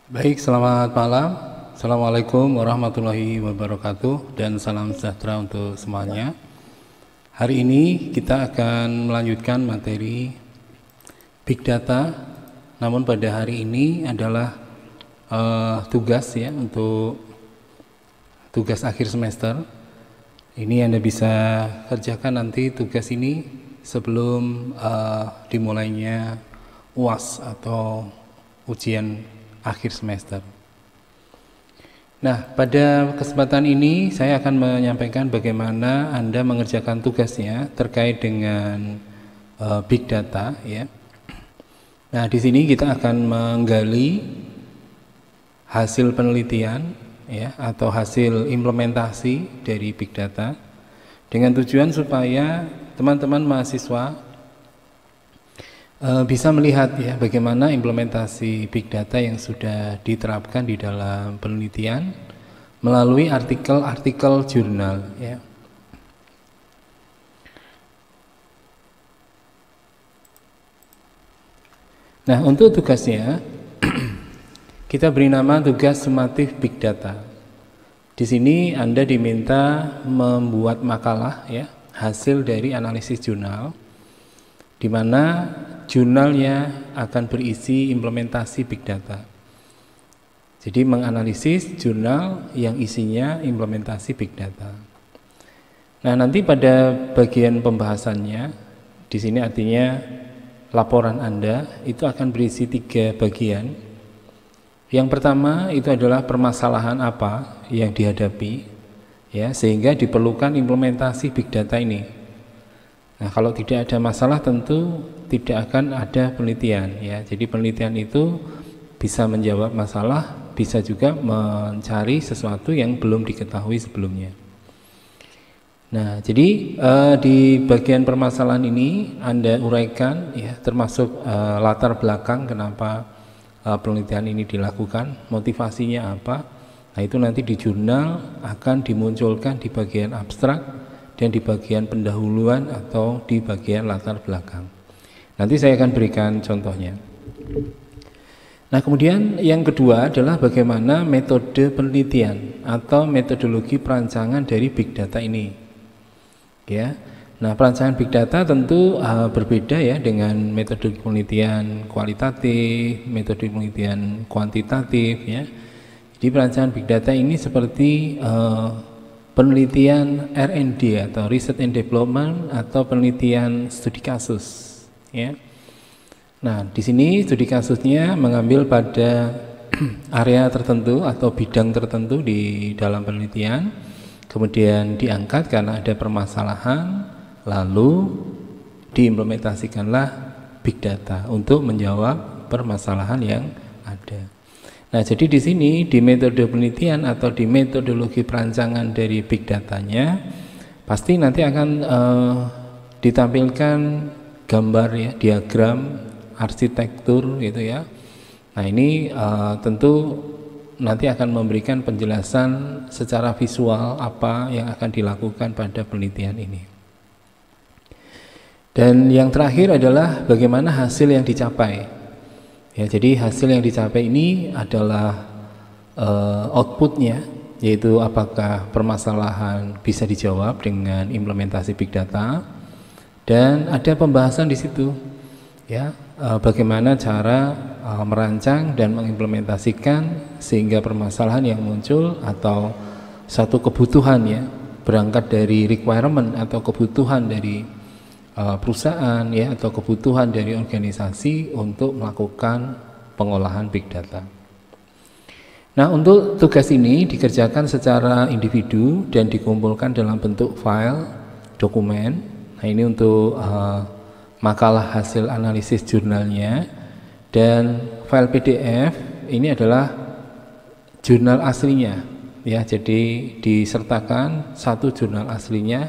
Baik, selamat malam. Assalamualaikum warahmatullahi wabarakatuh dan salam sejahtera untuk semuanya. Hari ini kita akan melanjutkan materi Big Data, namun pada hari ini adalah tugas ya, untuk tugas akhir semester. Ini Anda bisa kerjakan nanti tugas ini sebelum dimulainya UAS atau ujian akhir semester. Nah, pada kesempatan ini saya akan menyampaikan bagaimana Anda mengerjakan tugasnya terkait dengan Big Data ya. Nah, di sini kita akan menggali hasil penelitian ya, atau hasil implementasi dari Big Data dengan tujuan supaya teman-teman mahasiswa bisa melihat ya bagaimana implementasi Big Data yang sudah diterapkan di dalam penelitian melalui artikel-artikel jurnal ya. Nah, untuk tugasnya kita beri nama tugas sumatif Big Data. Di sini Anda diminta membuat makalah ya, hasil dari analisis jurnal, di mana jurnalnya akan berisi implementasi Big Data. Jadi menganalisis jurnal yang isinya implementasi Big Data. Nah, nanti pada bagian pembahasannya, di sini artinya laporan Anda itu akan berisi 3 bagian. Yang pertama itu adalah permasalahan apa yang dihadapi, ya, sehingga diperlukan implementasi Big Data ini. Nah, kalau tidak ada masalah tentu tidak akan ada penelitian ya. Jadi penelitian itu bisa menjawab masalah, bisa juga mencari sesuatu yang belum diketahui sebelumnya. Nah, jadi di bagian permasalahan ini Anda uraikan ya, termasuk latar belakang kenapa penelitian ini dilakukan, motivasinya apa. Nah, itu nanti di jurnal akan dimunculkan di bagian abstrak dan di bagian pendahuluan atau di bagian latar belakang. Nanti saya akan berikan contohnya. Nah, kemudian yang kedua adalah bagaimana metode penelitian atau metodologi perancangan dari Big Data ini. Ya. Nah, perancangan Big Data tentu berbeda ya dengan metode penelitian kualitatif, metode penelitian kuantitatif ya. Jadi perancangan Big Data ini seperti penelitian R&D atau Research and Development atau penelitian studi kasus ya. Nah, di sini studi kasusnya mengambil pada area tertentu atau bidang tertentu di dalam penelitian, kemudian diangkat karena ada permasalahan, lalu diimplementasikanlah Big Data untuk menjawab permasalahan yang ada. Nah, jadi di sini di metode penelitian atau di metodologi perancangan dari Big Datanya pasti nanti akan ditampilkan gambar ya, diagram, arsitektur gitu ya. Nah, ini tentu nanti akan memberikan penjelasan secara visual apa yang akan dilakukan pada penelitian ini. Dan yang terakhir adalah bagaimana hasil yang dicapai. Ya, jadi hasil yang dicapai ini adalah outputnya, yaitu apakah permasalahan bisa dijawab dengan implementasi Big Data, dan ada pembahasan di situ, ya, bagaimana cara merancang dan mengimplementasikan sehingga permasalahan yang muncul atau satu kebutuhan ya, berangkat dari requirement atau kebutuhan dari perusahaan ya, atau kebutuhan dari organisasi untuk melakukan pengolahan Big Data. Nah, untuk tugas ini dikerjakan secara individu dan dikumpulkan dalam bentuk file dokumen. Nah, ini untuk makalah hasil analisis jurnalnya, dan file PDF ini adalah jurnal aslinya ya. Jadi disertakan satu jurnal aslinya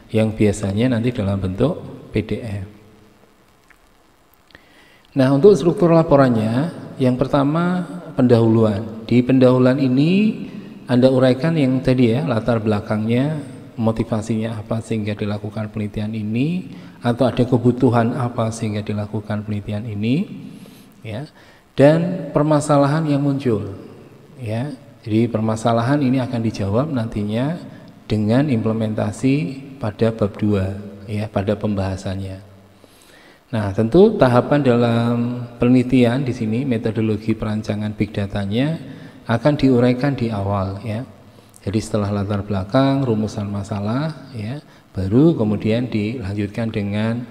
yang biasanya nanti dalam bentuk PDF. Nah, untuk struktur laporannya, yang pertama pendahuluan. Di pendahuluan ini Anda uraikan yang tadi ya, latar belakangnya, motivasinya apa sehingga dilakukan penelitian ini, atau ada kebutuhan apa sehingga dilakukan penelitian ini ya. dan permasalahan yang muncul, ya. Jadi permasalahan ini akan dijawab nantinya dengan implementasi pada bab 2, ya, pada pembahasannya. Nah, tentu tahapan dalam penelitian di sini metodologi perancangan big datanya akan diuraikan di awal, ya. Jadi setelah latar belakang, rumusan masalah, ya, baru kemudian dilanjutkan dengan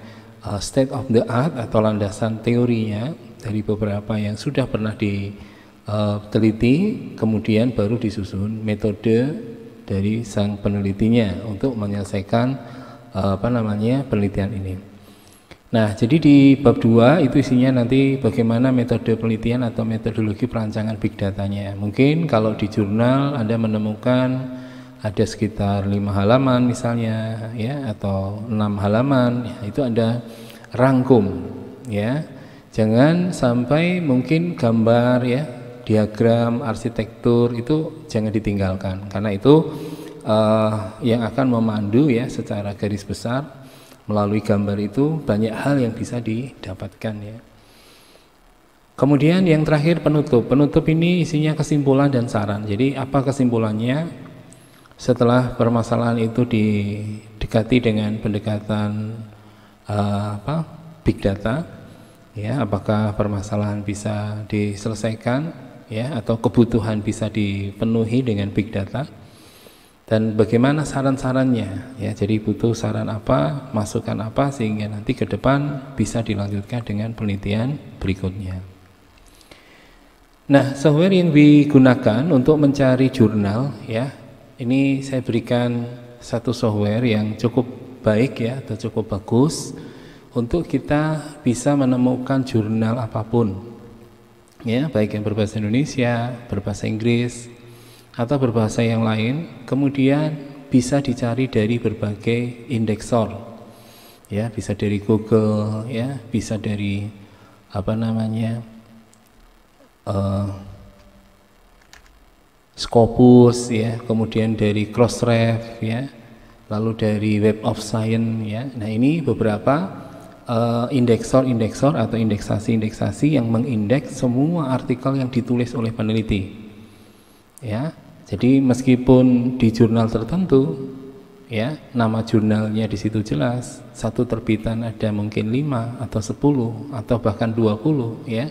state of the art atau landasan teorinya dari beberapa yang sudah pernah diteliti, kemudian baru disusun metode dari sang penelitinya untuk menyelesaikan penelitian ini. Nah, jadi di bab 2 itu isinya nanti bagaimana metode penelitian atau metodologi perancangan big datanya. Mungkin kalau di jurnal Anda menemukan ada sekitar 5 halaman misalnya, ya, atau 6 halaman, ya, itu Anda rangkum, ya. Jangan sampai mungkin gambar, ya, diagram, arsitektur itu jangan ditinggalkan, karena itu yang akan memandu, ya, secara garis besar melalui gambar itu banyak hal yang bisa didapatkan, ya. Kemudian yang terakhir penutup. Penutup ini isinya kesimpulan dan saran. Jadi apa kesimpulannya? Setelah permasalahan itu didekati dengan pendekatan big data, ya, apakah permasalahan bisa diselesaikan, ya, atau kebutuhan bisa dipenuhi dengan big data, dan bagaimana saran-sarannya, ya. Jadi butuh saran apa, masukan apa, sehingga nanti ke depan bisa dilanjutkan dengan penelitian berikutnya. Nah, software yang digunakan untuk mencari jurnal, ya, ini saya berikan satu software yang cukup baik, ya, atau cukup bagus untuk kita bisa menemukan jurnal apapun, ya, baik yang berbahasa Indonesia, berbahasa Inggris, atau berbahasa yang lain. Kemudian bisa dicari dari berbagai indeksor, ya, bisa dari Google, ya, bisa dari Scopus, ya, kemudian dari Crossref, ya, lalu dari Web of Science, ya. Nah, ini beberapa indeksor atau indeksasi yang mengindeks semua artikel yang ditulis oleh peneliti, ya. Jadi meskipun di jurnal tertentu, ya, nama jurnalnya di situ jelas, satu terbitan ada mungkin 5 atau 10 atau bahkan 20, ya.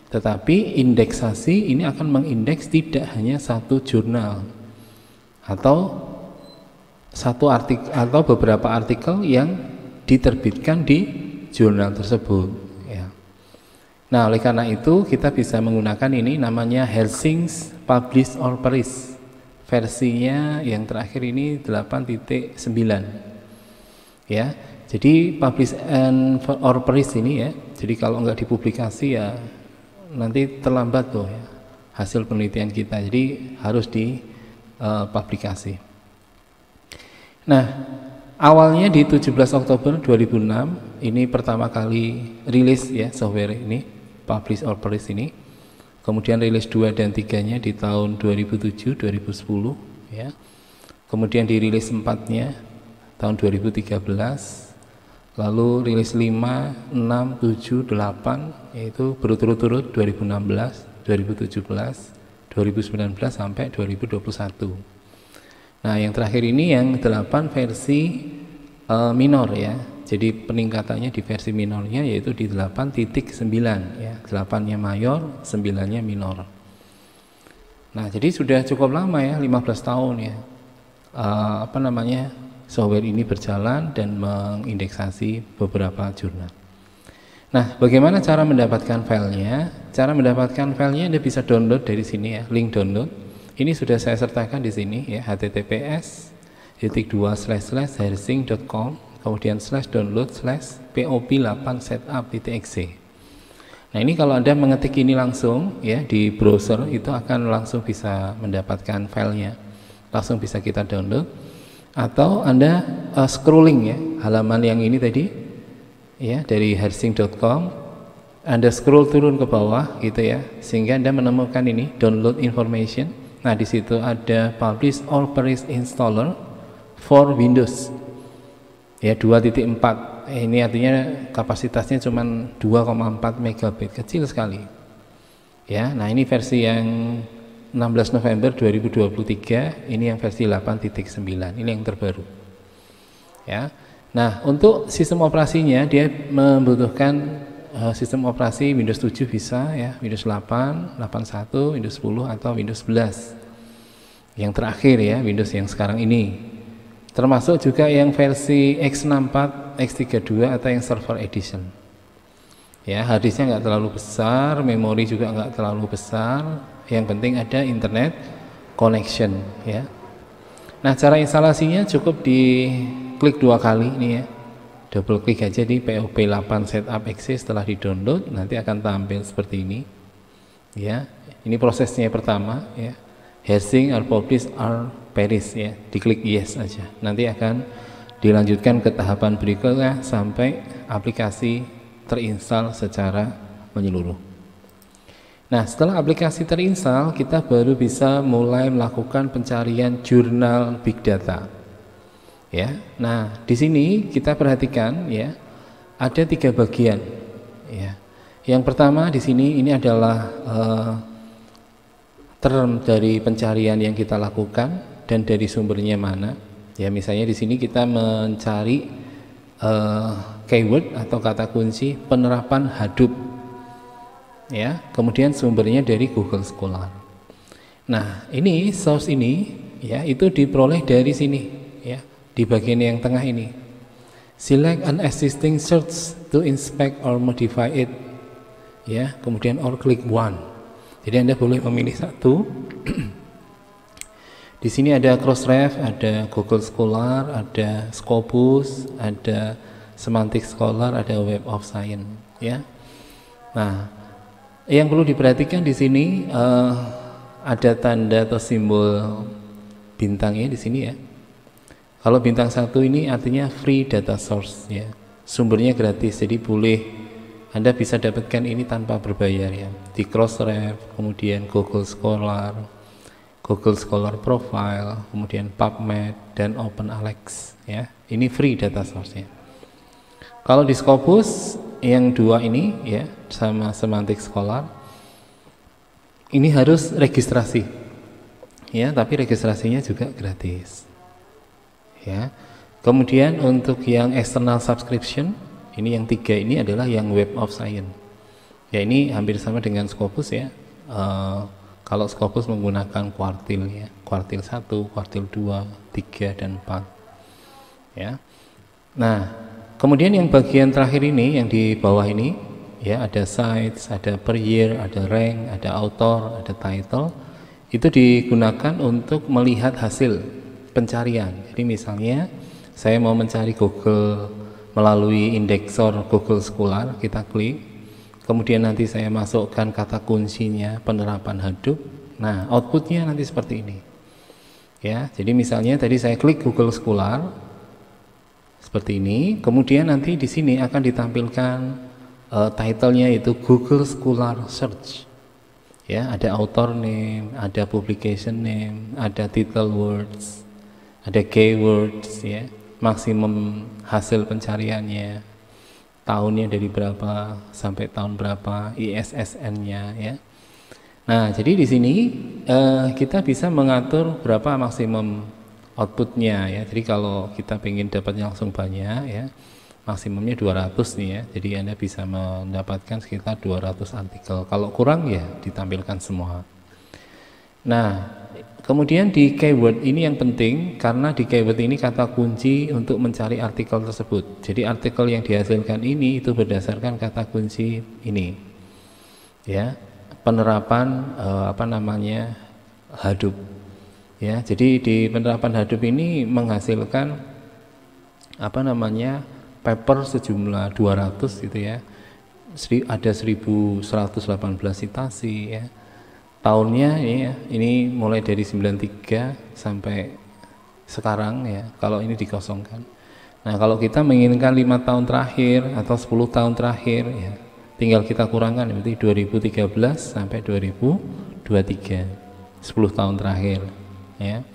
Tetapi indeksasi ini akan mengindeks tidak hanya satu jurnal atau satu artikel atau beberapa artikel yang diterbitkan di jurnal tersebut, ya. Nah, oleh karena itu kita bisa menggunakan ini namanya Helsing's Publish or Perish. Versinya yang terakhir ini 8.9, ya. Jadi Publish or Perish ini, ya. Jadi kalau nggak dipublikasi, ya, nanti terlambat tuh, ya, hasil penelitian kita. Jadi harus dipublikasi. Nah, awalnya di 17 Oktober 2006 ini pertama kali rilis, ya, software ini Publish or Perish ini. Kemudian rilis 2 dan 3-nya di tahun 2007 2010, ya. Kemudian dirilis 4-nya tahun 2013. Lalu rilis 5, 6, 7, 8, yaitu berturut-turut 2016, 2017, 2019 sampai 2021. Nah, yang terakhir ini yang 8 versi minor, ya. Jadi peningkatannya di versi minornya yaitu di 8.9, ya. 8-nya mayor, 9-nya minor. Nah, jadi sudah cukup lama, ya, 15 tahun, ya. Software ini berjalan dan mengindeksasi beberapa jurnal. Nah, bagaimana cara mendapatkan filenya? Cara mendapatkan filenya Anda bisa download dari sini, ya, link download. Ini sudah saya sertakan di sini, ya, https://hersing.com kemudian /download/pop8setup.exe. Nah, ini kalau Anda mengetik ini langsung, ya, di browser itu akan langsung bisa mendapatkan filenya, langsung bisa kita download. Atau Anda scrolling, ya, halaman yang ini tadi, ya, dari hersing.com, Anda scroll turun ke bawah, gitu, ya, sehingga Anda menemukan ini download information. Nah, di situ ada Publish or Perish installer for Windows, ya, 2.4. Ini artinya kapasitasnya cuma 2,4 megabit, kecil sekali. Ya, nah ini versi yang 16 November 2023, ini yang versi 8.9, ini yang terbaru. Ya. Nah, untuk sistem operasinya dia membutuhkan sistem operasi Windows 7 bisa ya, Windows 8, 81, Windows 10 atau Windows 11. Yang terakhir ya, Windows yang sekarang ini. Termasuk juga yang versi X64, X32 atau yang server edition. Ya, harddisknya nggak terlalu besar, memori juga nggak terlalu besar. Yang penting ada internet connection ya. Nah, cara instalasinya cukup diklik 2 kali nih ya. Double klik aja di POP8 setup exe, setelah di-download nanti akan tampil seperti ini. Ya, ini prosesnya pertama ya. Hersing or publish or perish ya. Diklik yes aja. Nanti akan dilanjutkan ke tahapan berikutnya sampai aplikasi terinstall secara menyeluruh. Nah, setelah aplikasi terinstall, kita baru bisa mulai melakukan pencarian jurnal big data. Ya, nah di sini kita perhatikan ya, ada 3 bagian. Ya, yang pertama di sini ini adalah term dari pencarian yang kita lakukan dan dari sumbernya mana. Ya, misalnya di sini kita mencari keyword atau kata kunci penerapan Hadoop. Ya, kemudian sumbernya dari Google Scholar. Nah, ini source ini ya itu diperoleh dari sini ya, di bagian yang tengah ini. Select an existing search to inspect or modify it. Ya, kemudian or click one. Jadi Anda boleh memilih satu. Di sini ada Crossref, ada Google Scholar, ada Scopus, ada Semantic Scholar, ada Web of Science ya. Nah, yang perlu diperhatikan di sini ada tanda atau simbol bintangnya di sini ya. Kalau bintang 1 ini artinya free data source ya. Sumbernya gratis, jadi boleh Anda bisa dapatkan ini tanpa berbayar ya. Di Crossref, kemudian Google Scholar, Google Scholar Profile, kemudian PubMed dan OpenAlex ya. Ini free data source-nya. Kalau di Scopus yang 2 ini ya sama Semantic Scholar ini harus registrasi ya, tapi registrasinya juga gratis ya. Kemudian untuk yang external subscription ini yang 3 ini adalah yang Web of Science ya, ini hampir sama dengan Scopus ya. Kalau Scopus menggunakan kuartil ya, kuartil 1, kuartil 2, 3 dan 4 ya. Nah, kemudian yang bagian terakhir ini yang di bawah ini ya, ada sites, ada per year, ada rank, ada author, ada title. Itu digunakan untuk melihat hasil pencarian. Jadi misalnya saya mau mencari Google melalui indeksor Google Scholar, kita klik. Kemudian nanti saya masukkan kata kuncinya penerapan Hadoop. Nah, outputnya nanti seperti ini. Ya, jadi misalnya tadi saya klik Google Scholar seperti ini, kemudian nanti di sini akan ditampilkan title-nya itu Google Scholar Search. Ya, ada author name, ada publication name, ada title words, ada keywords ya, maksimum hasil pencariannya, tahunnya dari berapa sampai tahun berapa, ISSN-nya ya. Nah, jadi di sini kita bisa mengatur berapa maksimum outputnya ya. Jadi kalau kita ingin dapatnya langsung banyak ya, maksimumnya 200 nih ya. Jadi Anda bisa mendapatkan sekitar 200 artikel. Kalau kurang ya ditampilkan semua. Nah, kemudian di keyword ini yang penting, karena di keyword ini kata kunci untuk mencari artikel tersebut. Jadi artikel yang dihasilkan ini itu berdasarkan kata kunci ini ya, penerapan Hadoop ya. Jadi di penerapan Hadoop ini menghasilkan paper sejumlah 200 gitu ya. Ada 1118 citasi ya. Tahunnya ya, ini mulai dari 93 sampai sekarang ya, kalau ini dikosongkan. Nah, kalau kita menginginkan 5 tahun terakhir atau 10 tahun terakhir ya, tinggal kita kurangkan berarti 2013 sampai 2023, 10 tahun terakhir ya.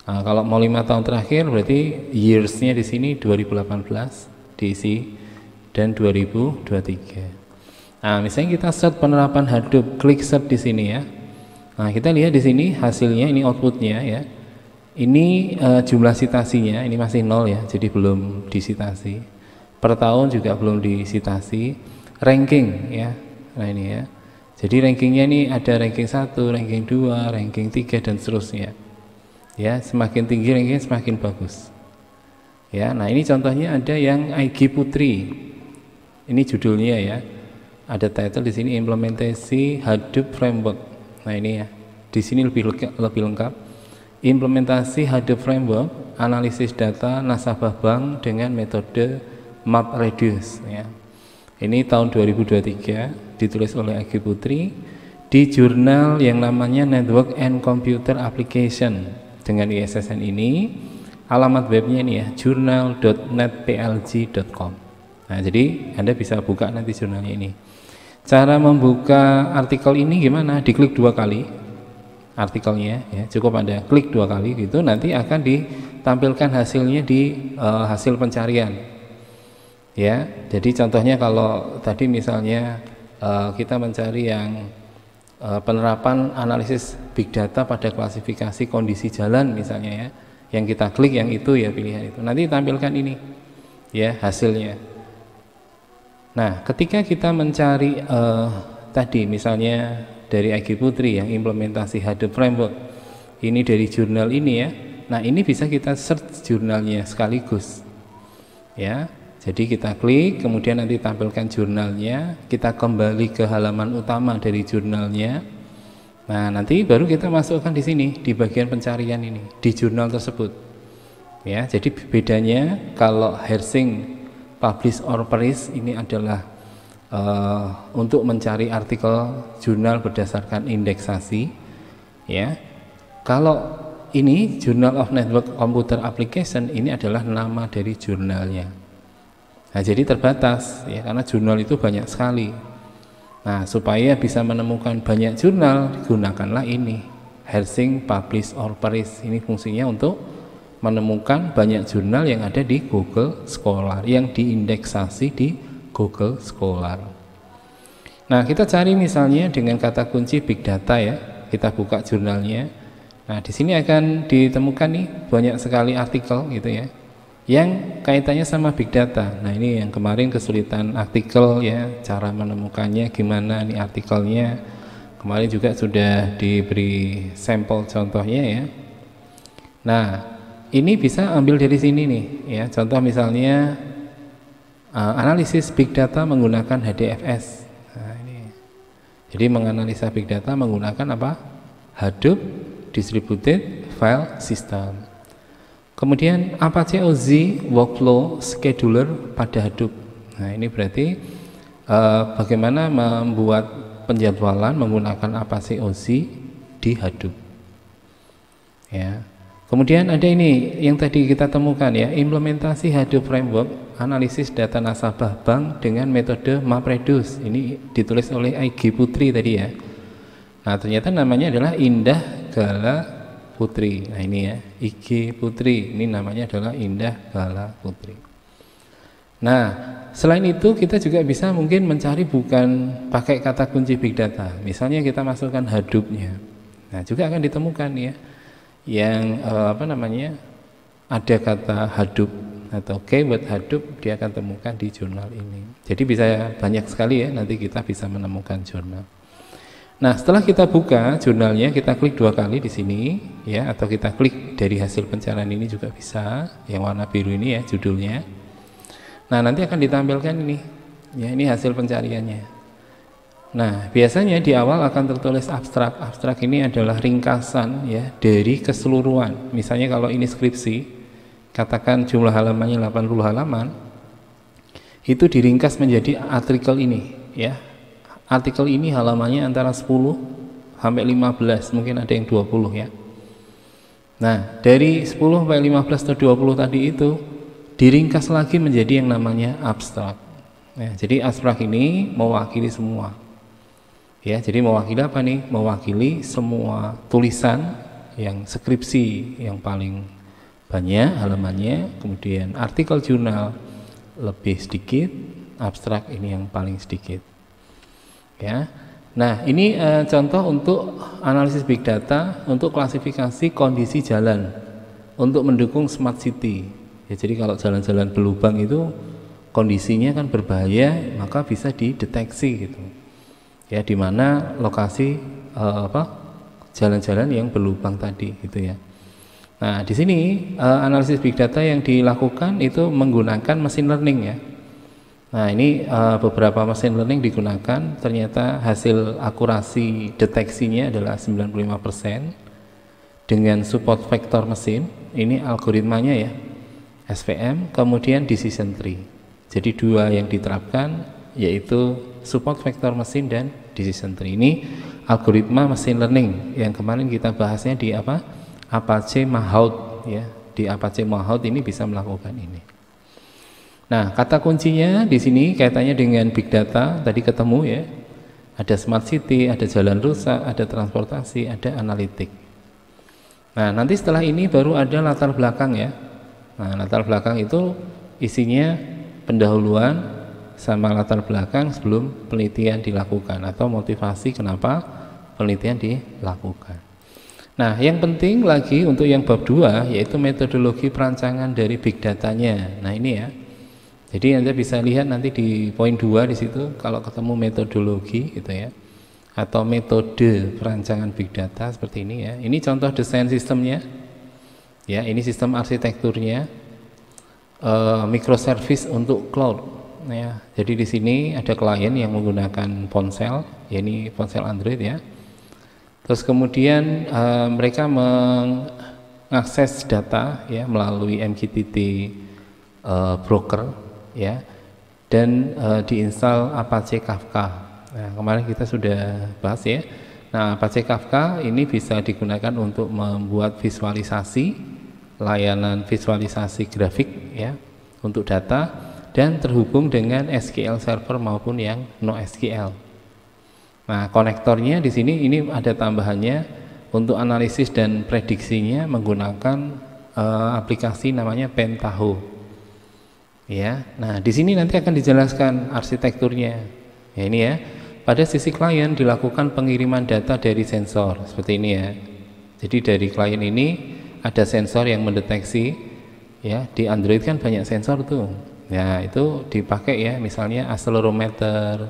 Nah, kalau mau 5 tahun terakhir berarti years-nya di sini 2018 diisi dan 2023. Nah, misalnya kita search penerapan Hadoop, klik search di sini ya. Nah, kita lihat di sini hasilnya, ini outputnya ya. Ini jumlah citasinya, ini masih 0 ya, jadi belum disitasi. Per tahun juga belum disitasi. Ranking ya, nah ini ya. Jadi rankingnya ini ada ranking 1, ranking 2, ranking 3 dan seterusnya. Ya, semakin tinggi ranking semakin bagus. Ya, nah ini contohnya ada yang IG Putri. Ini judulnya ya. Ada title di sini implementasi Hadoop Framework. Nah ini ya. Di sini lebih lengkap. Implementasi Hadoop Framework, analisis data nasabah bank dengan metode MapReduce ya. Ini tahun 2023, ditulis oleh Agi Putri di jurnal yang namanya Network and Computer Application dengan ISSN ini. Alamat webnya ini ya, journal.netplg.com. Nah, jadi Anda bisa buka nanti jurnalnya ini. Cara membuka artikel ini gimana? Diklik 2 kali artikelnya ya, cukup Anda klik 2 kali gitu, nanti akan ditampilkan hasilnya di hasil pencarian. Ya, jadi contohnya kalau tadi misalnya kita mencari yang penerapan analisis big data pada klasifikasi kondisi jalan misalnya ya, yang kita klik yang itu ya, pilihan itu, nanti tampilkan ini ya hasilnya. Nah, ketika kita mencari tadi misalnya dari Agi Putri yang implementasi Hadoop Framework, ini dari jurnal ini ya, nah ini bisa kita search jurnalnya sekaligus ya. Jadi kita klik, kemudian nanti tampilkan jurnalnya, kita kembali ke halaman utama dari jurnalnya. Nah, nanti baru kita masukkan di sini di bagian pencarian ini di jurnal tersebut. Ya, jadi bedanya kalau Hersing Publish or Perish ini adalah untuk mencari artikel jurnal berdasarkan indeksasi. Ya, kalau ini Journal of Network Computer Application ini adalah nama dari jurnalnya. Nah, jadi terbatas ya, karena jurnal itu banyak sekali. Nah, supaya bisa menemukan banyak jurnal, gunakanlah ini Hersing Publish or Perish. Ini fungsinya untuk menemukan banyak jurnal yang ada di Google Scholar, yang diindeksasi di Google Scholar. Nah, kita cari misalnya dengan kata kunci Big Data ya. Kita buka jurnalnya. Nah, di sini akan ditemukan nih banyak sekali artikel gitu ya, yang kaitannya sama big data. Nah, ini yang kemarin kesulitan artikel ya, cara menemukannya gimana nih artikelnya. Kemarin juga sudah diberi sampel contohnya ya. Nah, ini bisa ambil dari sini nih ya. Contoh misalnya analisis big data menggunakan HDFS. Nah, ini. Jadi menganalisa big data menggunakan apa? Hadoop Distributed File System. Kemudian Apache OZ Workflow Scheduler pada Hadoop. Nah, ini berarti bagaimana membuat penjadwalan menggunakan Apache OZ di Hadoop. Ya. Kemudian ada ini yang tadi kita temukan ya, implementasi Hadoop Framework, analisis data nasabah bank dengan metode MapReduce. Ini ditulis oleh Agi Putri tadi ya. Nah, ternyata namanya adalah Indah Gala Putri. Nah, ini ya, IG Putri, ini namanya adalah Indah Gala Putri. Nah, selain itu kita juga bisa mungkin mencari bukan pakai kata kunci big data. Misalnya kita masukkan Hadoop-nya. Nah, juga akan ditemukan ya yang ada kata Hadoop atau keyword Hadoop, dia akan temukan di jurnal ini. Jadi bisa banyak sekali ya, nanti kita bisa menemukan jurnal. Nah, setelah kita buka jurnalnya, kita klik 2 kali di sini ya, atau kita klik dari hasil pencarian ini juga bisa, yang warna biru ini ya judulnya. Nah, nanti akan ditampilkan ini ya, ini hasil pencariannya. Nah, biasanya di awal akan tertulis abstrak. Abstrak ini adalah ringkasan ya dari keseluruhan. Misalnya kalau ini skripsi, katakan jumlah halamannya 80 halaman, itu diringkas menjadi artikel ini ya. Artikel ini halamannya antara 10 sampai 15, mungkin ada yang 20 ya. Nah, dari 10 sampai 15 atau 20 tadi itu diringkas lagi menjadi yang namanya abstrak. Ya, jadi abstrak ini mewakili semua. Ya, jadi mewakili apa nih? Mewakili semua tulisan yang skripsi yang paling banyak halamannya, kemudian artikel jurnal lebih sedikit, abstrak ini yang paling sedikit. Ya. Nah, ini contoh untuk analisis big data untuk klasifikasi kondisi jalan untuk mendukung smart city. Ya, jadi kalau jalan-jalan berlubang itu kondisinya kan berbahaya, maka bisa dideteksi gitu. Ya, di mana lokasi jalan-jalan yang berlubang tadi gitu ya. Nah, di sini analisis big data yang dilakukan itu menggunakan machine learning ya. Nah, ini beberapa machine learning digunakan, ternyata hasil akurasi deteksinya adalah 95% dengan support vector mesin. Ini algoritmanya ya, SVM, kemudian decision tree. Jadi dua yang diterapkan yaitu support vector mesin dan decision tree. Ini algoritma machine learning yang kemarin kita bahasnya di Apache Mahout ya. Di Apache Mahout ini bisa melakukan ini. Nah, kata kuncinya di sini kaitannya dengan big data tadi ketemu ya. Ada smart city, ada jalan rusak, ada transportasi, ada analitik. Nah, nanti setelah ini baru ada latar belakang ya. Nah, latar belakang itu isinya pendahuluan sama latar belakang sebelum penelitian dilakukan atau motivasi kenapa penelitian dilakukan. Nah, yang penting lagi untuk yang bab 2 yaitu metodologi perancangan dari big datanya. Nah, ini ya. Jadi Anda bisa lihat nanti di poin 2 di situ kalau ketemu metodologi gitu ya. Atau metode perancangan big data seperti ini ya. Ini contoh desain sistemnya. Ya, ini sistem arsitekturnya. Microservice untuk cloud ya. Jadi di sini ada klien yang menggunakan ponsel, ya ini ponsel Android ya. Terus kemudian mereka mengakses data ya melalui MQTT broker ya, dan diinstal Apache Kafka. Nah, kemarin kita sudah bahas ya. Nah, Apache Kafka ini bisa digunakan untuk membuat visualisasi, layanan visualisasi grafik ya untuk data dan terhubung dengan SQL Server maupun yang NoSQL. Nah, konektornya di sini ini ada tambahannya untuk analisis dan prediksinya menggunakan aplikasi namanya Pentaho. Ya. Nah, di sini nanti akan dijelaskan arsitekturnya. Ya, ini ya. Pada sisi klien dilakukan pengiriman data dari sensor seperti ini ya. Jadi dari klien ini ada sensor yang mendeteksi ya, di Android kan banyak sensor tuh. Ya, itu dipakai ya, misalnya accelerometer,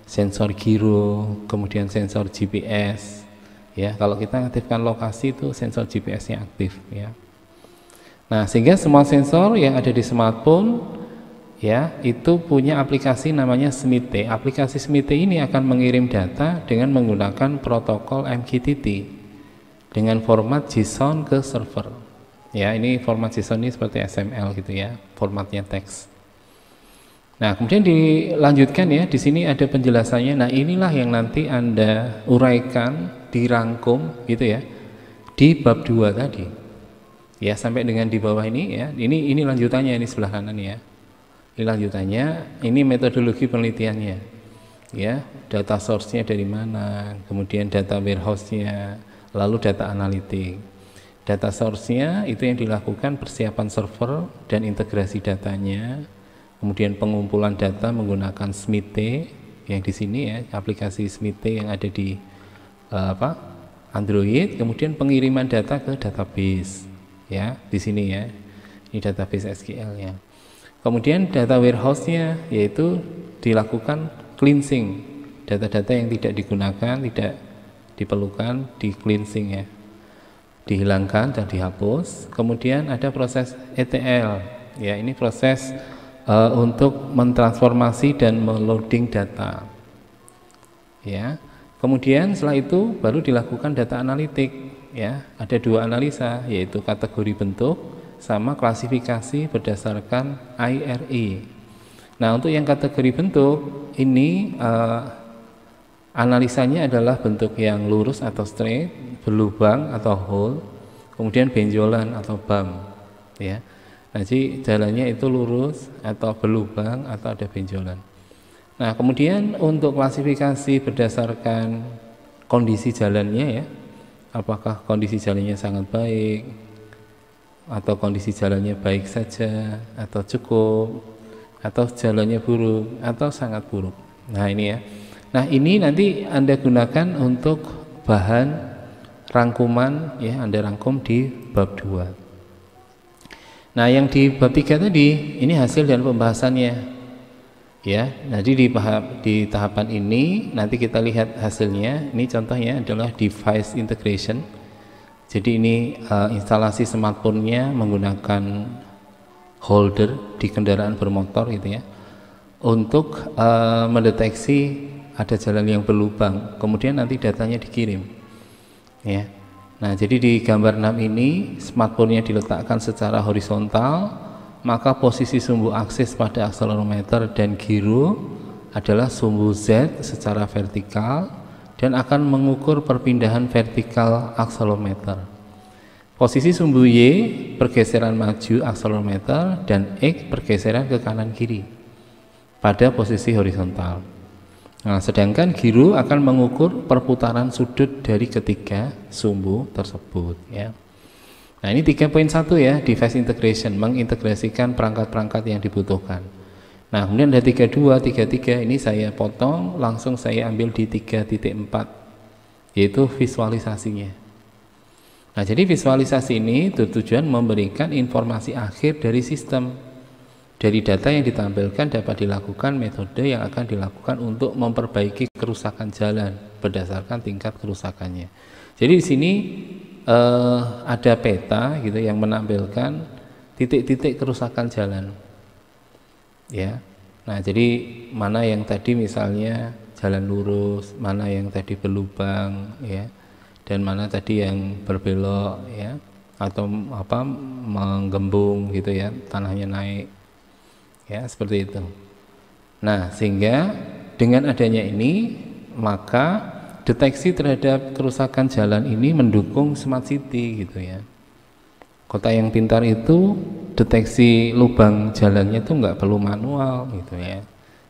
sensor giro, kemudian sensor GPS. Ya, kalau kita aktifkan lokasi itu sensor GPS-nya aktif ya. Nah, sehingga semua sensor yang ada di smartphone ya, itu punya aplikasi namanya SMITE. Aplikasi SMITE ini akan mengirim data dengan menggunakan protokol MQTT dengan format JSON ke server. Ya, ini format JSON ini seperti XML gitu ya, formatnya teks. Nah, kemudian dilanjutkan ya, di sini ada penjelasannya. Nah, inilah yang nanti Anda uraikan, dirangkum gitu ya, di bab 2 tadi. Ya, sampai dengan di bawah ini ya. Ini lanjutannya, ini sebelah kanan ya. Ini lanjutannya, ini metodologi penelitiannya. Ya, data source-nya dari mana, kemudian data warehouse-nya, lalu data analitik. Data source-nya itu yang dilakukan persiapan server dan integrasi datanya, kemudian pengumpulan data menggunakan SMITE yang di sini ya, aplikasi SMITE yang ada di Android, kemudian pengiriman data ke database ya, di sini ya. Ini database SQL-nya. Kemudian data warehouse-nya yaitu dilakukan cleansing, data-data yang tidak digunakan, tidak diperlukan, di cleansing ya, dihilangkan dan dihapus. Kemudian ada proses ETL ya, ini proses untuk mentransformasi dan meloading data ya. Kemudian setelah itu baru dilakukan data analitik ya. Ada dua analisa yaitu kategori bentuk sama klasifikasi berdasarkan IRE. Nah, untuk yang kategori bentuk ini analisanya adalah bentuk yang lurus atau straight, berlubang atau hole, kemudian benjolan atau bump ya. Nah, jadi jalannya itu lurus atau berlubang atau ada benjolan. Nah, kemudian untuk klasifikasi berdasarkan kondisi jalannya ya, apakah kondisi jalannya sangat baik atau kondisi jalannya baik saja atau cukup atau jalannya buruk atau sangat buruk. Nah, ini ya. Nah, ini nanti Anda gunakan untuk bahan rangkuman ya, Anda rangkum di bab 2. Nah, yang di bab 3 tadi ini hasil dan pembahasannya. Ya, nanti di tahapan ini nanti kita lihat hasilnya. Ini contohnya adalah device integration. Jadi ini instalasi smartphone-nya menggunakan holder di kendaraan bermotor gitu ya, untuk mendeteksi ada jalan yang berlubang, kemudian nanti datanya dikirim ya. Nah, jadi di gambar 6 ini smartphone-nya diletakkan secara horizontal, maka posisi sumbu aksis pada akselerometer dan giro adalah sumbu Z secara vertikal dan akan mengukur perpindahan vertikal akselerometer. Posisi sumbu Y pergeseran maju akselerometer dan X pergeseran ke kanan kiri pada posisi horizontal. Nah, sedangkan giro akan mengukur perputaran sudut dari ketiga sumbu tersebut ya. Nah, ini 3.1 ya, device integration, mengintegrasikan perangkat-perangkat yang dibutuhkan. Nah, kemudian ada 32, 33, ini saya potong, langsung saya ambil di 3.4, yaitu visualisasinya. Nah, jadi visualisasi ini bertujuan memberikan informasi akhir dari sistem. Dari data yang ditampilkan dapat dilakukan metode yang akan dilakukan untuk memperbaiki kerusakan jalan berdasarkan tingkat kerusakannya. Jadi di sini ada peta gitu yang menampilkan titik-titik kerusakan jalan ya. Nah, jadi mana yang tadi misalnya jalan lurus, mana yang tadi berlubang ya, dan mana tadi yang berbelok ya, atau apa menggembung gitu ya, tanahnya naik ya, seperti itu. Nah, sehingga dengan adanya ini maka deteksi terhadap kerusakan jalan ini mendukung smart city gitu ya. Kota yang pintar itu deteksi lubang jalannya itu nggak perlu manual gitu ya.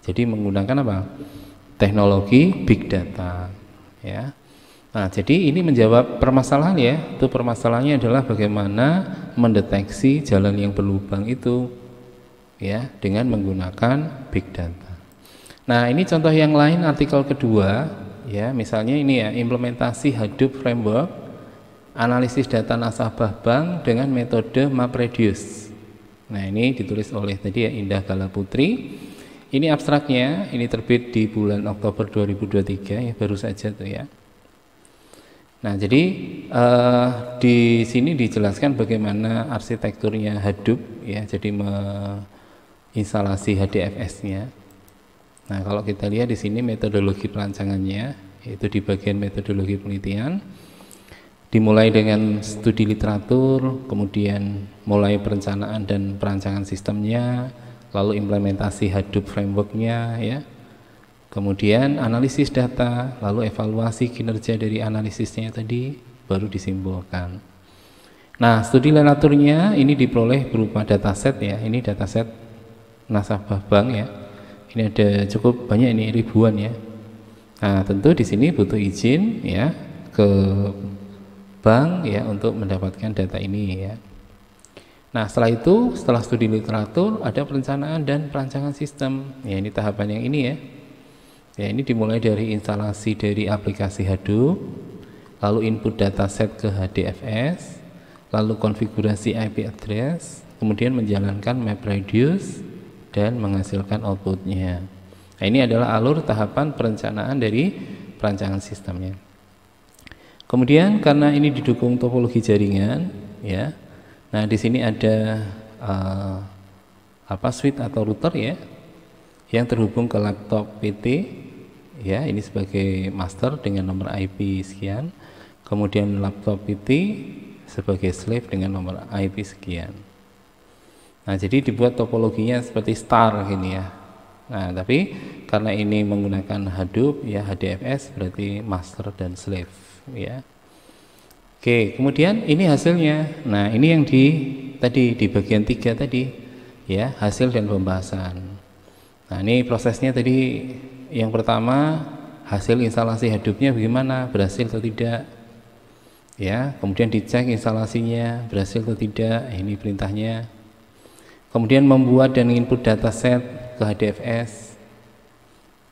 Jadi menggunakan apa? Teknologi big data ya. Nah, jadi ini menjawab permasalahan ya. Itu permasalahannya adalah bagaimana mendeteksi jalan yang berlubang itu ya dengan menggunakan big data. Nah, ini contoh yang lain, artikel kedua ya, misalnya ini ya, implementasi Hadoop Framework analisis data nasabah bank dengan metode MapReduce. Nah, ini ditulis oleh tadi ya Indah Gala Putri. Ini abstraknya, ini terbit di bulan Oktober 2023 ya, baru saja tuh ya. Nah, jadi di sini dijelaskan bagaimana arsitekturnya Hadoop ya, jadi instalasi HDFS-nya. Nah, kalau kita lihat di sini metodologi perancangannya, yaitu di bagian metodologi penelitian, dimulai dengan studi literatur, kemudian mulai perencanaan dan perancangan sistemnya, lalu implementasi Hadoop framework-nya ya, kemudian analisis data, lalu evaluasi kinerja dari analisisnya tadi, baru disimpulkan. Nah, studi literaturnya ini diperoleh berupa dataset ya, ini dataset nasabah bank ya. Ini ada cukup banyak, ini ribuan ya. Nah, tentu di sini butuh izin ya ke bank ya untuk mendapatkan data ini ya. Nah, setelah itu, setelah studi literatur ada perencanaan dan perancangan sistem. Ya, ini tahapan yang ini ya. Ya, ini dimulai dari instalasi dari aplikasi Hadoop, lalu input dataset ke HDFS, lalu konfigurasi IP address, kemudian menjalankan MapReduce dan menghasilkan outputnya. Nah, ini adalah alur tahapan perencanaan dari perancangan sistemnya. Kemudian karena ini didukung topologi jaringan, ya. Nah, di sini ada switch atau router ya, yang terhubung ke laptop PT, ya. Ini sebagai master dengan nomor IP sekian. Kemudian laptop PT sebagai slave dengan nomor IP sekian. Nah, jadi dibuat topologinya seperti star gini ya. Nah, tapi karena ini menggunakan Hadoop ya, HDFS berarti master dan slave ya. Oke, kemudian ini hasilnya. Nah, ini yang tadi di bagian 3 tadi ya, hasil dan pembahasan. Nah, ini prosesnya tadi yang pertama, hasil instalasi Hadoop-nya bagaimana, berhasil atau tidak. Ya, kemudian dicek instalasinya berhasil atau tidak. Ini perintahnya. Kemudian membuat dan input dataset ke HDFS,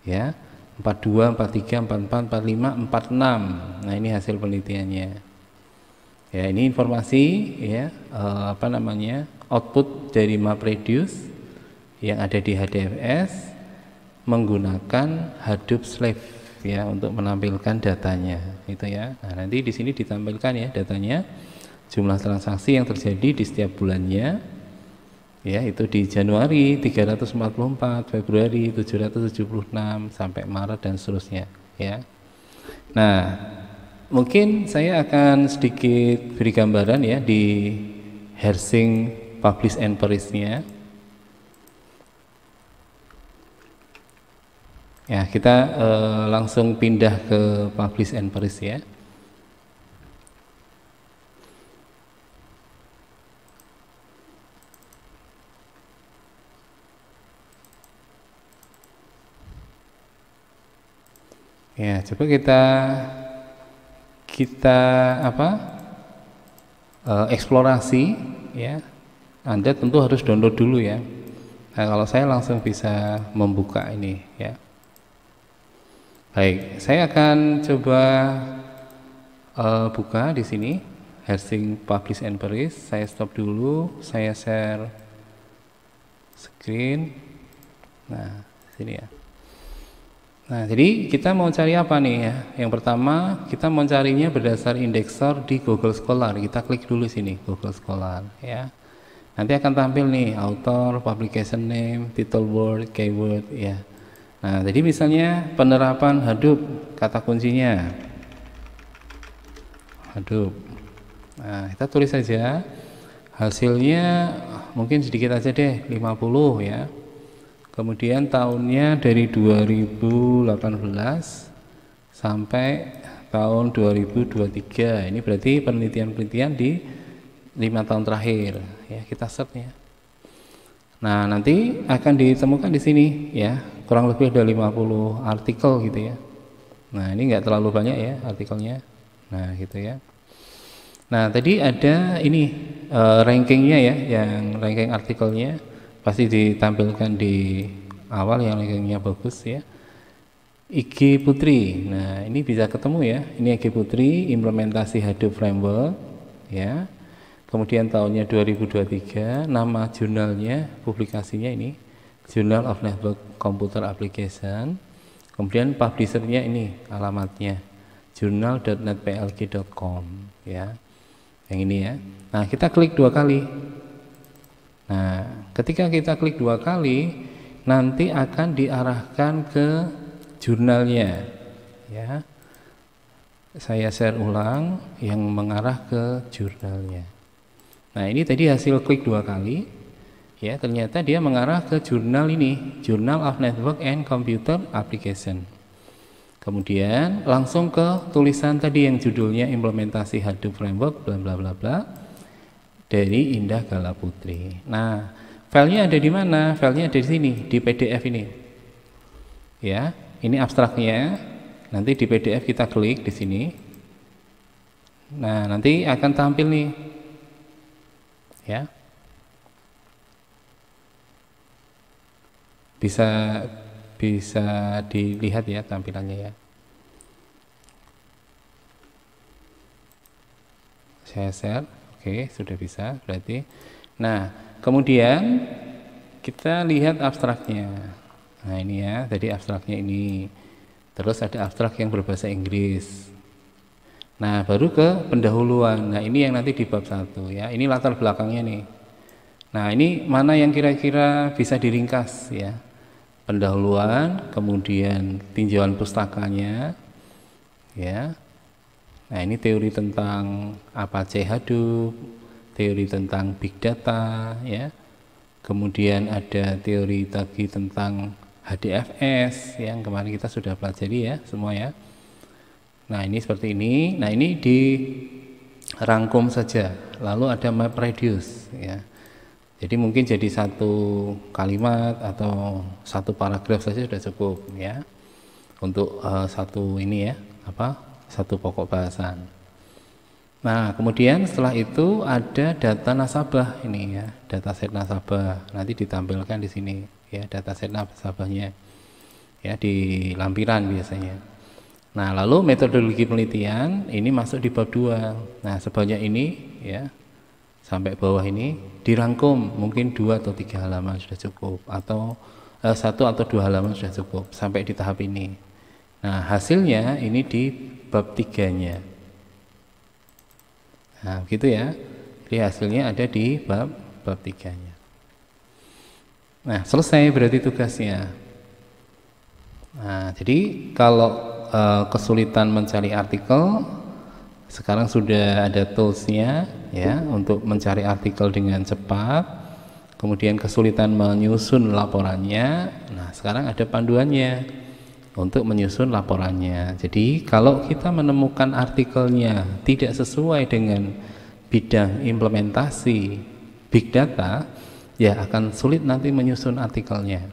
ya, 42, 43, 44, 45, 46. Nah, ini hasil penelitiannya. Ya, ini informasi ya, output dari MapReduce yang ada di HDFS menggunakan Hadoop Slave ya untuk menampilkan datanya itu ya. Nah, nanti di sini ditampilkan ya datanya, jumlah transaksi yang terjadi di setiap bulannya ya, itu di Januari 344, Februari 776 sampai Maret dan seterusnya ya. Nah, mungkin saya akan sedikit beri gambaran ya di Hersing Publish and Perish-nya. Ya, kita langsung pindah ke Publish and Perish ya. Ya, coba kita eksplorasi ya. Anda tentu harus download dulu ya. Nah, kalau saya langsung bisa membuka ini ya. Baik, saya akan coba buka di sini Hersing Publish and Perish. Saya stop dulu, saya share screen. Nah, sini ya. Nah, jadi kita mau cari apa nih ya? Yang pertama, kita mau carinya berdasar indexer di Google Scholar. Kita klik dulu sini Google Scholar ya. Nanti akan tampil nih author, publication name, title word, keyword ya. Nah, jadi misalnya penerapan Hadoop, kata kuncinya Hadoop. Nah, kita tulis saja hasilnya, mungkin sedikit aja deh, 50 ya. Kemudian tahunnya dari 2018 sampai tahun 2023. Ini berarti penelitian-penelitian di 5 tahun terakhir ya, kita search ya. Nah, nanti akan ditemukan di sini ya, kurang lebih ada 50 artikel gitu ya. Nah, ini enggak terlalu banyak ya artikelnya. Nah, gitu ya. Nah, tadi ada ini rankingnya ya, yang ranking artikelnya pasti ditampilkan di awal yang rankingnya bagus ya. IG Putri. Nah, ini bisa ketemu ya. Ini IG Putri, implementasi Hadoop Framework ya. Kemudian tahunnya 2023, nama jurnalnya, publikasinya ini Journal of Network Computer Application. Kemudian publishernya ini alamatnya journal.netplg.com ya. Yang ini ya. Nah, kita klik 2 kali. Nah, ketika kita klik 2 kali, nanti akan diarahkan ke jurnalnya ya. Saya share ulang yang mengarah ke jurnalnya. Nah, ini tadi hasil klik 2 kali ya, ternyata dia mengarah ke jurnal ini, Journal of Network and Computer Application. Kemudian langsung ke tulisan tadi yang judulnya implementasi Hadoop Framework bla bla bla bla dari Indah Gala Putri. Nah, filenya ada di mana? Filenya ada di sini, di PDF ini. Ya, ini abstraknya. Nanti di PDF kita klik di sini. Nah, nanti akan tampil nih. Ya. Bisa dilihat ya tampilannya ya. Saya share. Oke, sudah bisa berarti. Nah, kemudian kita lihat abstraknya. Nah, ini ya, tadi abstraknya ini. Terus ada abstrak yang berbahasa Inggris. Nah, baru ke pendahuluan. Nah, ini yang nanti di bab 1 ya. Ini latar belakangnya nih. Nah, ini mana yang kira-kira bisa diringkas ya. Pendahuluan, kemudian tinjauan pustakanya ya. Nah, ini teori tentang Apache Hadoop, teori tentang Big Data ya. Kemudian ada teori tadi tentang HDFS yang kemarin kita sudah pelajari ya semua ya. Nah, ini seperti ini. Nah, ini dirangkum saja. Lalu ada MapReduce ya. Jadi mungkin jadi 1 kalimat atau 1 paragraf saja sudah cukup ya. Untuk satu ini ya, satu pokok bahasan. Nah, kemudian setelah itu ada data nasabah ini ya, dataset nasabah. Nanti ditampilkan di sini ya, dataset nasabahnya. ya, di lampiran biasanya. Nah, lalu metodologi penelitian ini masuk di bab 2. Nah, sebanyak ini ya, sampai bawah ini dirangkum, mungkin 2 atau 3 halaman sudah cukup, atau 1 atau 2 halaman sudah cukup sampai di tahap ini. Nah, hasilnya ini di bab 3-nya. Nah, gitu ya. Jadi hasilnya ada di bab 3-nya. Nah, selesai berarti tugasnya. Nah, jadi kalau kesulitan mencari artikel, sekarang sudah ada toolsnya ya untuk mencari artikel dengan cepat. Kemudian kesulitan menyusun laporannya. Nah, sekarang ada panduannya untuk menyusun laporannya. Jadi kalau kita menemukan artikelnya tidak sesuai dengan bidang implementasi big data, ya akan sulit nanti menyusun artikelnya.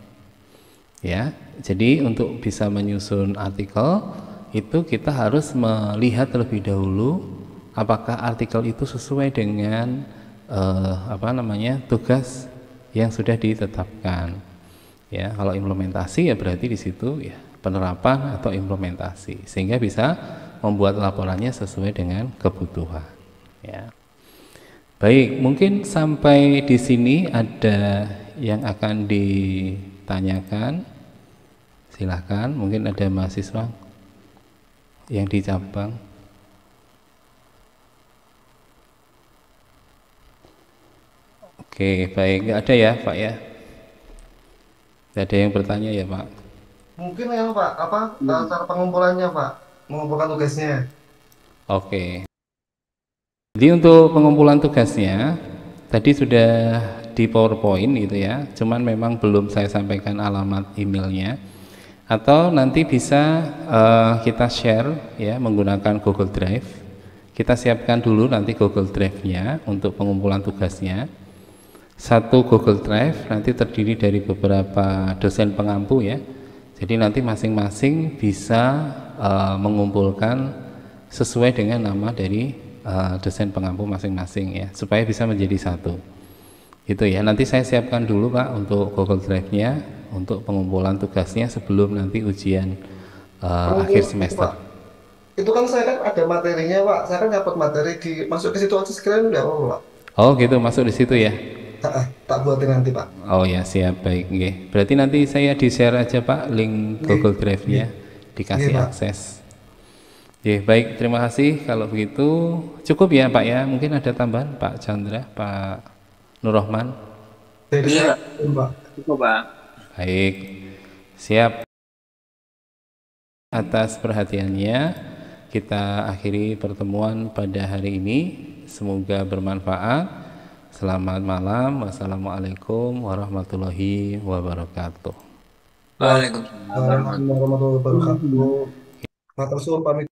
Ya, jadi untuk bisa menyusun artikel itu kita harus melihat terlebih dahulu apakah artikel itu sesuai dengan tugas yang sudah ditetapkan. Ya, kalau implementasi ya berarti di situ ya penerapan atau implementasi, sehingga bisa membuat laporannya sesuai dengan kebutuhan. Ya. Baik, mungkin sampai di sini ada yang akan ditanyakan. Silahkan, mungkin ada mahasiswa yang di cabang. Oke, baik, nggak ada ya Pak ya? Nggak ada yang bertanya ya Pak? Mungkin ya Pak, cara pengumpulannya Pak, mengumpulkan tugasnya. Oke. Jadi untuk pengumpulan tugasnya tadi sudah di PowerPoint gitu ya, cuman memang belum saya sampaikan alamat emailnya, atau nanti bisa kita share ya menggunakan Google Drive. Kita siapkan dulu nanti Google Drive-nya untuk pengumpulan tugasnya. Satu Google Drive nanti terdiri dari beberapa dosen pengampu ya, jadi nanti masing-masing bisa mengumpulkan sesuai dengan nama dari dosen pengampu masing-masing ya, supaya bisa menjadi satu. Itu ya, nanti saya siapkan dulu Pak untuk Google Drive-nya untuk pengumpulan tugasnya sebelum nanti ujian akhir Pengumpulan itu semester. Pak, itu kan saya kan ada materinya Pak, saya kan dapat materi masuk ke situ aja sekalian udah Pak. Oh gitu, masuk di situ ya. Tak buatin nanti Pak. Oh ya, siap, baik nggih. Berarti nanti saya di-share aja Pak link Nggih, Google Drive-nya, nggih, nggih dikasih Pak. akses. Oke, baik, terima kasih. Kalau begitu cukup ya Pak ya. Mungkin ada tambahan Pak Chandra, Pak Nur Rahman. Dari Iya, saya Pak. Pak. Cukup, Pak. Baik, siap. Atas perhatiannya, kita akhiri pertemuan pada hari ini. Semoga bermanfaat. Selamat malam. Wassalamualaikum warahmatullahi wabarakatuh. Waalaikumsalam warahmatullahi Waalaikumsalam warahmatullahi wabarakatuh. Matur suwun pamit.